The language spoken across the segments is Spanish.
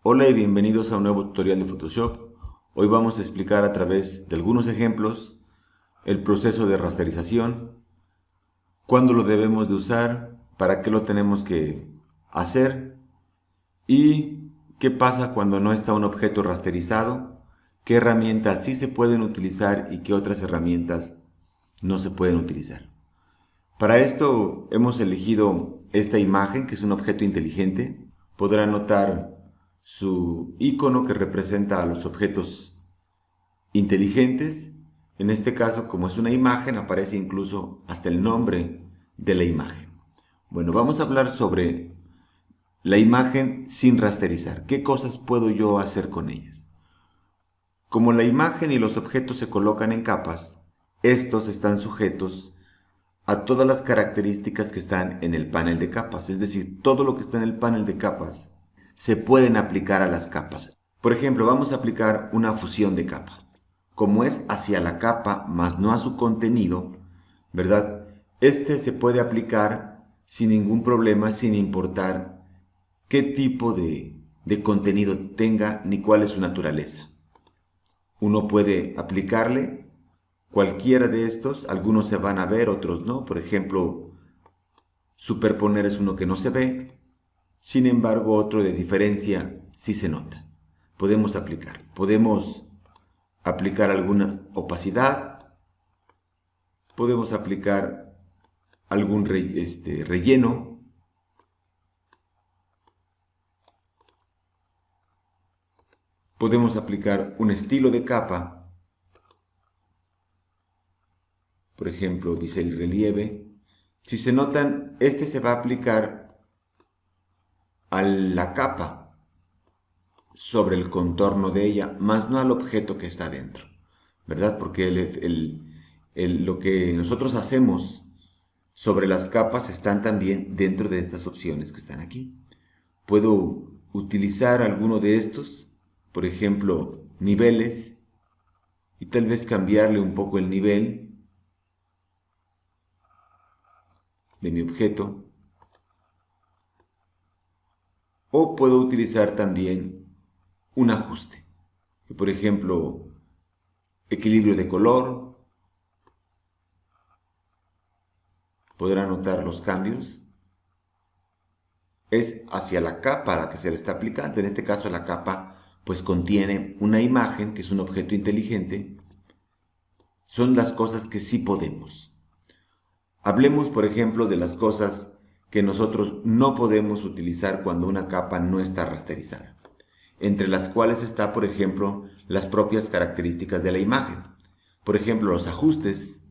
Hola y bienvenidos a un nuevo tutorial de Photoshop. Hoy vamos a explicar a través de algunos ejemplos el proceso de rasterización, cuándo lo debemos de usar, para qué lo tenemos que hacer y qué pasa cuando no está un objeto rasterizado, qué herramientas sí se pueden utilizar y qué otras herramientas no se pueden utilizar. Para esto hemos elegido esta imagen, que es un objeto inteligente. Podrán notar su icono que representa a los objetos inteligentes. En este caso, como es una imagen, aparece incluso hasta el nombre de la imagen. Bueno, vamos a hablar sobre la imagen sin rasterizar. ¿Qué cosas puedo yo hacer con ellas? Como la imagen y los objetos se colocan en capas, estos están sujetos a todas las características que están en el panel de capas. Es decir, todo lo que está en el panel de capas se pueden aplicar a las capas. Por ejemplo, vamos a aplicar una fusión de capa. Como es hacia la capa, más no a su contenido, ¿verdad? Este se puede aplicar sin ningún problema, sin importar qué tipo de contenido tenga ni cuál es su naturaleza. Uno puede aplicarle cualquiera de estos, algunos se van a ver, otros no. Por ejemplo, superponer es uno que no se ve, sin embargo otro de diferencia sí se nota. Podemos aplicar alguna opacidad, podemos aplicar algún relleno, podemos aplicar un estilo de capa, por ejemplo bisel y relieve. Si se notan, este se va a aplicar a la capa sobre el contorno de ella, más no al objeto que está dentro, ¿verdad? Porque lo que nosotros hacemos sobre las capas están también dentro de estas opciones que están aquí. Puedo utilizar alguno de estos, por ejemplo, niveles, y tal vez cambiarle un poco el nivel de mi objeto. O puedo utilizar también un ajuste, que por ejemplo, equilibrio de color. Podrán notar los cambios. Es hacia la capa a la que se le está aplicando. En este caso la capa pues contiene una imagen que es un objeto inteligente. Son las cosas que sí podemos. Hablemos por ejemplo de las cosas que nosotros no podemos utilizar cuando una capa no está rasterizada, entre las cuales está por ejemplo las propias características de la imagen. Por ejemplo, los ajustes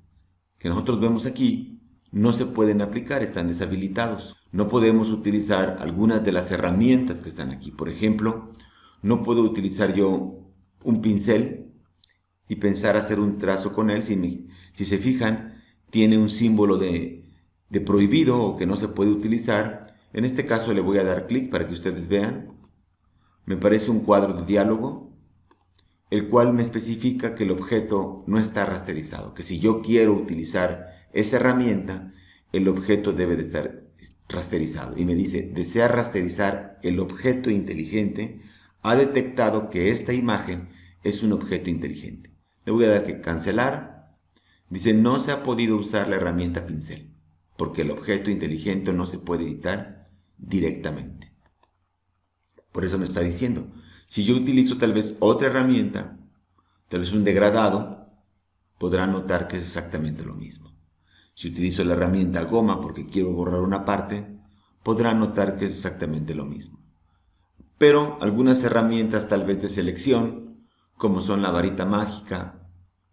que nosotros vemos aquí no se pueden aplicar, están deshabilitados. No podemos utilizar algunas de las herramientas que están aquí. Por ejemplo, no puedo utilizar yo un pincel y pensar hacer un trazo con él. Si se fijan, tiene un símbolo de prohibido o que no se puede utilizar. En este caso le voy a dar clic para que ustedes vean. Me parece un cuadro de diálogo, el cual me especifica que el objeto no está rasterizado, que si yo quiero utilizar esa herramienta, el objeto debe de estar rasterizado. Y me dice, desea rasterizar el objeto inteligente, ha detectado que esta imagen es un objeto inteligente. Le voy a dar que cancelar. Dice, no se ha podido usar la herramienta pincel, porque el objeto inteligente no se puede editar directamente. Por eso me está diciendo, si yo utilizo tal vez otra herramienta, tal vez un degradado, podrá notar que es exactamente lo mismo. Si utilizo la herramienta goma porque quiero borrar una parte, podrá notar que es exactamente lo mismo. Pero algunas herramientas tal vez de selección, como son la varita mágica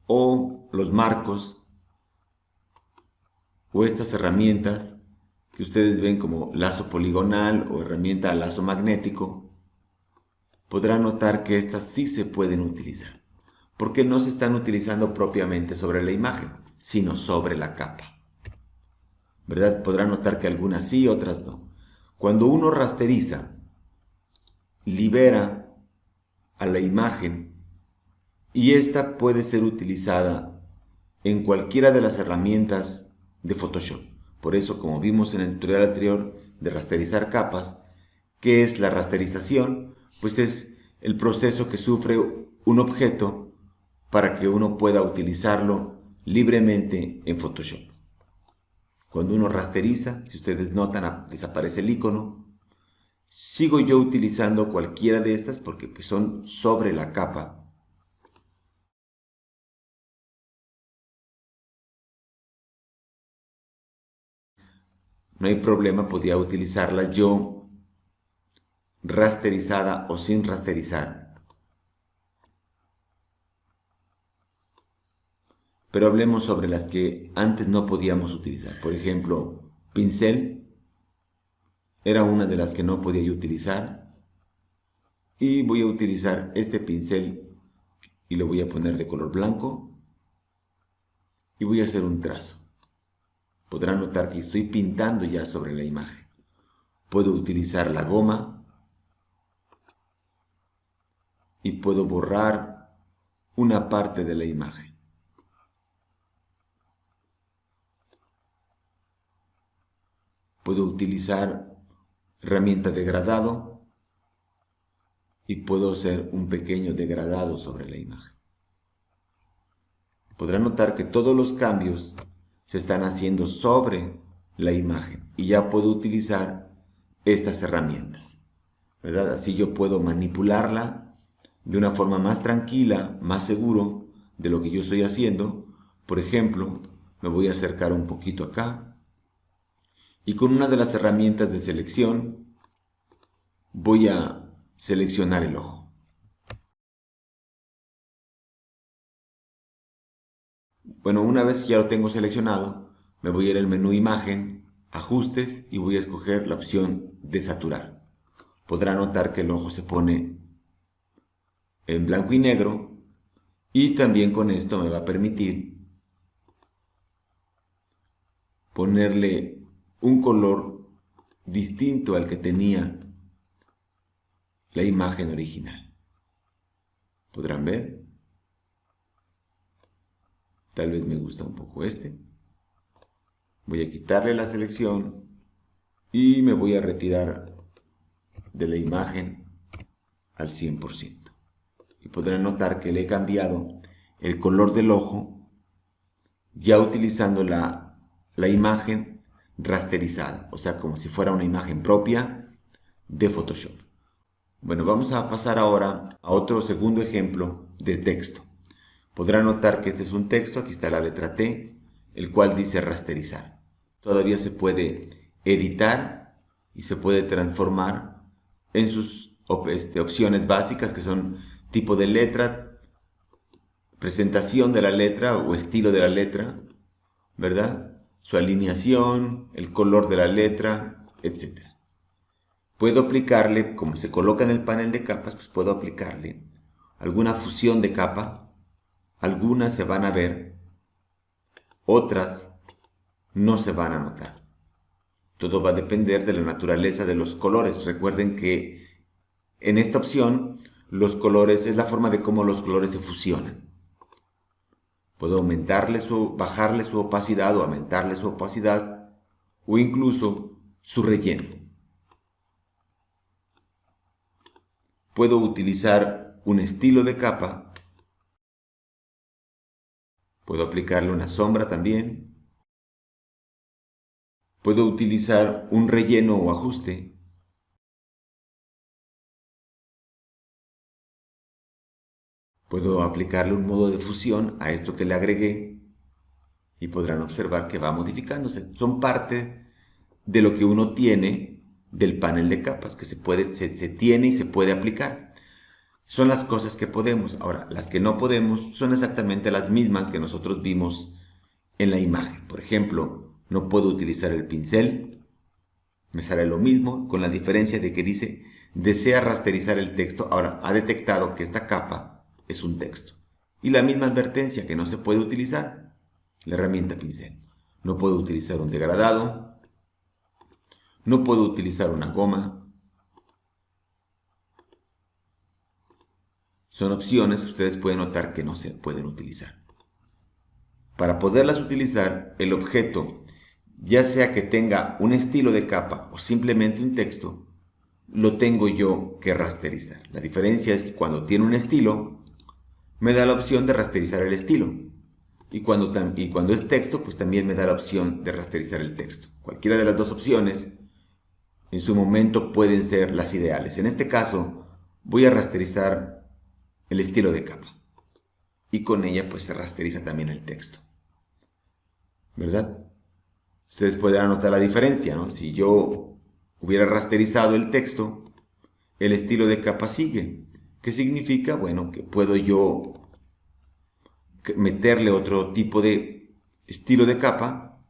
o los marcos, o estas herramientas que ustedes ven como lazo poligonal o herramienta a lazo magnético, podrán notar que estas sí se pueden utilizar, porque no se están utilizando propiamente sobre la imagen, sino sobre la capa, ¿verdad? Podrán notar que algunas sí, otras no. Cuando uno rasteriza, libera a la imagen y esta puede ser utilizada en cualquiera de las herramientas de Photoshop. Por eso, como vimos en el tutorial anterior de rasterizar capas, ¿qué es la rasterización? pues es el proceso que sufre un objeto para que uno pueda utilizarlo libremente en Photoshop. Cuando uno rasteriza, si ustedes notan, desaparece el icono. Sigo yo utilizando cualquiera de estas porque pues, son sobre la capa. No hay problema, podía utilizarla yo rasterizada o sin rasterizar. Pero hablemos sobre las que antes no podíamos utilizar. Por ejemplo, pincel era una de las que no podía yo utilizar. Y voy a utilizar este pincel y lo voy a poner de color blanco. Y voy a hacer un trazo. Podrán notar que estoy pintando ya sobre la imagen. Puedo utilizar la goma y puedo borrar una parte de la imagen. Puedo utilizar herramienta de degradado y puedo hacer un pequeño degradado sobre la imagen. Podrán notar que todos los cambios se están haciendo sobre la imagen y ya puedo utilizar estas herramientas, ¿verdad? Así yo puedo manipularla de una forma más tranquila, más seguro de lo que yo estoy haciendo. Por ejemplo, me voy a acercar un poquito acá y con una de las herramientas de selección voy a seleccionar el ojo. Bueno, una vez que ya lo tengo seleccionado, me voy a ir al menú Imagen, Ajustes y voy a escoger la opción de Saturar. Podrá notar que el ojo se pone en blanco y negro y también con esto me va a permitir ponerle un color distinto al que tenía la imagen original. ¿Podrán ver? Tal vez me gusta un poco este. Voy a quitarle la selección y me voy a retirar de la imagen al 100%. Y podrán notar que le he cambiado el color del ojo ya utilizando la imagen rasterizada, o sea, como si fuera una imagen propia de Photoshop. Bueno, vamos a pasar ahora a otro segundo ejemplo de texto. Podrán notar que este es un texto, aquí está la letra T, el cual dice rasterizar. Todavía se puede editar y se puede transformar en sus opciones básicas, que son tipo de letra, presentación de la letra o estilo de la letra, ¿verdad? Su alineación, el color de la letra, etc. Puedo aplicarle, como se coloca en el panel de capas, pues puedo aplicarle alguna fusión de capa. Algunas se van a ver, otras no se van a notar. Todo va a depender de la naturaleza de los colores. Recuerden que en esta opción los colores es la forma de cómo los colores se fusionan. Puedo bajarle su opacidad o aumentarle su opacidad o incluso su relleno. Puedo utilizar un estilo de capa. Puedo aplicarle una sombra también. Puedo utilizar un relleno o ajuste. Puedo aplicarle un modo de fusión a esto que le agregué y podrán observar que va modificándose. Son parte de lo que uno tiene del panel de capas, que se tiene y se puede aplicar. Son las cosas que podemos. Ahora, las que no podemos son exactamente las mismas que nosotros vimos en la imagen. Por ejemplo, no puedo utilizar el pincel. Me sale lo mismo, con la diferencia de que dice, desea rasterizar el texto. Ahora, ha detectado que esta capa es un texto. Y la misma advertencia, que no se puede utilizar la herramienta pincel. No puedo utilizar un degradado. No puedo utilizar una goma. Son opciones que ustedes pueden notar que no se pueden utilizar. Para poderlas utilizar, el objeto, ya sea que tenga un estilo de capa o simplemente un texto, lo tengo yo que rasterizar. La diferencia es que cuando tiene un estilo, me da la opción de rasterizar el estilo. Y cuando es texto, pues también me da la opción de rasterizar el texto. Cualquiera de las dos opciones, en su momento, pueden ser las ideales. En este caso, voy a rasterizar el estilo de capa. Y con ella, pues se rasteriza también el texto. ¿Verdad? Ustedes podrán notar la diferencia, ¿no? Si yo hubiera rasterizado el texto, el estilo de capa sigue. ¿Qué significa? Bueno, que puedo yo meterle otro tipo de estilo de capa.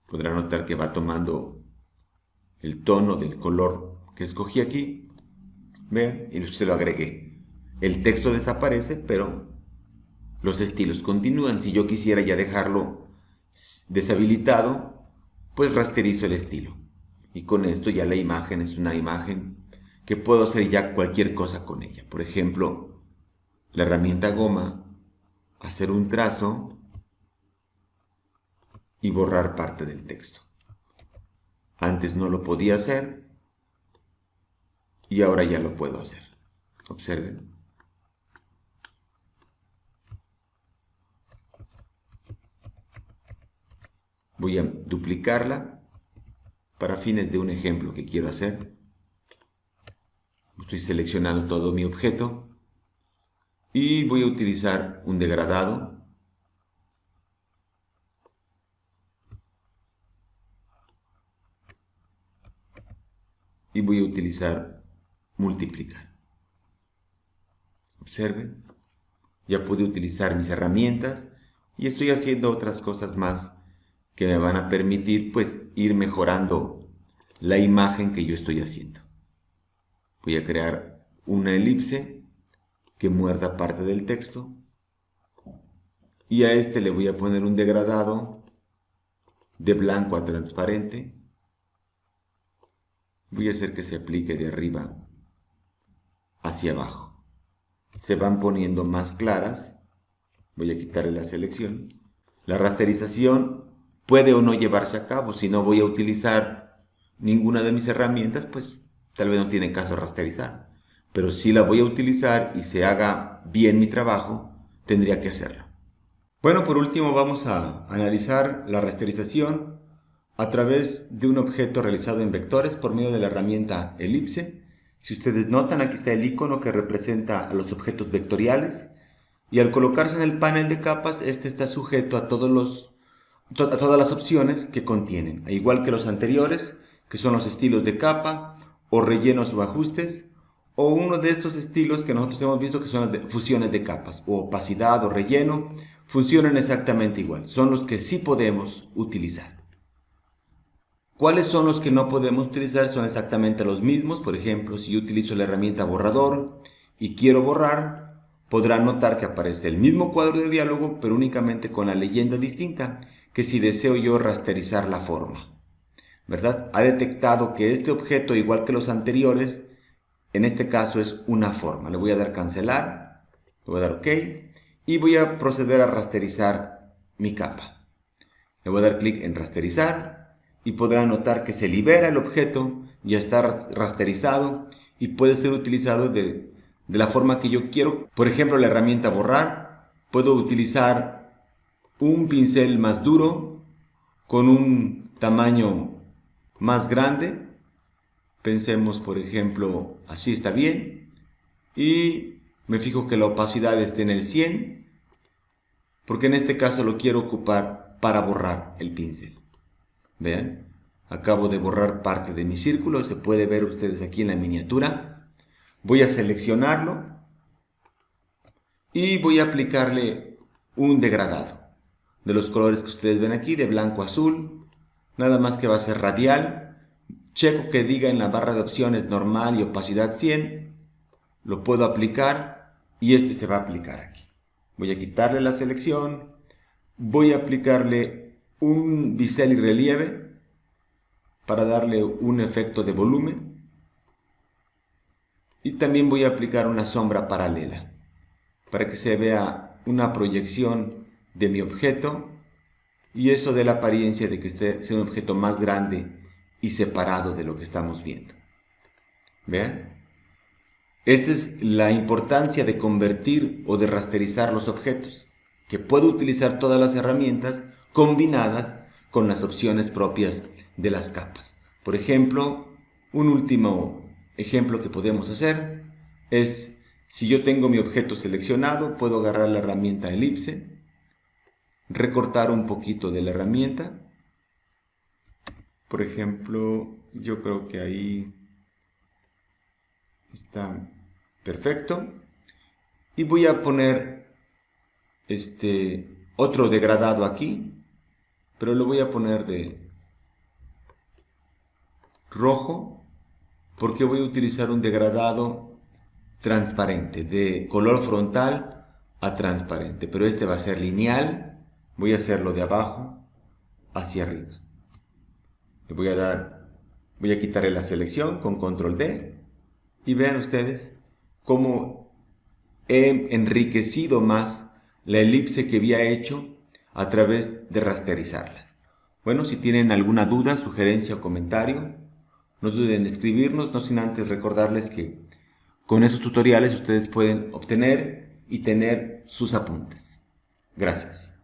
Podrán notar que va tomando el tono del color que escogí aquí. Vean, y se lo agregué. El texto desaparece, pero los estilos continúan. Si yo quisiera ya dejarlo deshabilitado, pues rasterizo el estilo. Y con esto ya la imagen es una imagen que puedo hacer ya cualquier cosa con ella. Por ejemplo, la herramienta goma, hacer un trazo y borrar parte del texto. Antes no lo podía hacer y ahora ya lo puedo hacer. Observen. Voy a duplicarla para fines de un ejemplo que quiero hacer. Estoy seleccionando todo mi objeto y voy a utilizar un degradado. Y voy a utilizar multiplicar. Observen, ya pude utilizar mis herramientas y estoy haciendo otras cosas más que me van a permitir pues ir mejorando la imagen que yo estoy haciendo. Voy a crear una elipse que muerda parte del texto y a este le voy a poner un degradado de blanco a transparente. Voy a hacer que se aplique de arriba hacia abajo. Se van poniendo más claras. Voy a quitarle la selección. La rasterización puede o no llevarse a cabo. Si no voy a utilizar ninguna de mis herramientas, pues tal vez no tiene caso rasterizar. Pero si la voy a utilizar y se haga bien mi trabajo, tendría que hacerlo. Bueno, por último vamos a analizar la rasterización a través de un objeto realizado en vectores por medio de la herramienta elipse. Si ustedes notan, aquí está el icono que representa a los objetos vectoriales y al colocarse en el panel de capas, este está sujeto a todas las opciones que contienen, al igual que los anteriores, que son los estilos de capa o rellenos o ajustes, o uno de estos estilos que nosotros hemos visto que son las de fusiones de capas, o opacidad o relleno, funcionan exactamente igual, son los que sí podemos utilizar. ¿Cuáles son los que no podemos utilizar? Son exactamente los mismos. Por ejemplo, si yo utilizo la herramienta borrador y quiero borrar, podrán notar que aparece el mismo cuadro de diálogo, pero únicamente con la leyenda distinta, que si deseo yo rasterizar la forma. ¿Verdad? Ha detectado que este objeto, igual que los anteriores, en este caso es una forma. Le voy a dar cancelar, le voy a dar OK y voy a proceder a rasterizar mi capa. Le voy a dar clic en rasterizar y podrán notar que se libera el objeto, ya está rasterizado y puede ser utilizado de la forma que yo quiero. Por ejemplo, la herramienta borrar, puedo utilizar un pincel más duro con un tamaño más grande. Pensemos, por ejemplo, así está bien. Y me fijo que la opacidad esté en el 100, porque en este caso lo quiero ocupar para borrar el pincel. Vean, acabo de borrar parte de mi círculo, se puede ver ustedes aquí en la miniatura. Voy a seleccionarlo y voy a aplicarle un degradado de los colores que ustedes ven aquí, de blanco a azul, nada más que va a ser radial. Checo que diga en la barra de opciones normal y opacidad 100, lo puedo aplicar y este se va a aplicar aquí. Voy a quitarle la selección, voy a aplicarle un bisel y relieve para darle un efecto de volumen y también voy a aplicar una sombra paralela para que se vea una proyección de mi objeto y eso de la apariencia de que sea un objeto más grande y separado de lo que estamos viendo. ¿Vean? Esta es la importancia de convertir o de rasterizar los objetos, que puedo utilizar todas las herramientas combinadas con las opciones propias de las capas. Por ejemplo, un último ejemplo que podemos hacer es, si yo tengo mi objeto seleccionado, puedo agarrar la herramienta elipse, recortar un poquito de la herramienta. Por ejemplo, yo creo que ahí está perfecto. Y voy a poner otro degradado aquí, pero lo voy a poner de rojo, porque voy a utilizar un degradado transparente, de color frontal a transparente, pero este va a ser lineal. Voy a hacerlo de abajo hacia arriba. Le voy a quitarle la selección con control D y vean ustedes cómo he enriquecido más la elipse que había hecho a través de rasterizarla. Bueno, si tienen alguna duda, sugerencia o comentario, no duden en escribirnos, no sin antes recordarles que con esos tutoriales ustedes pueden obtener y tener sus apuntes. Gracias.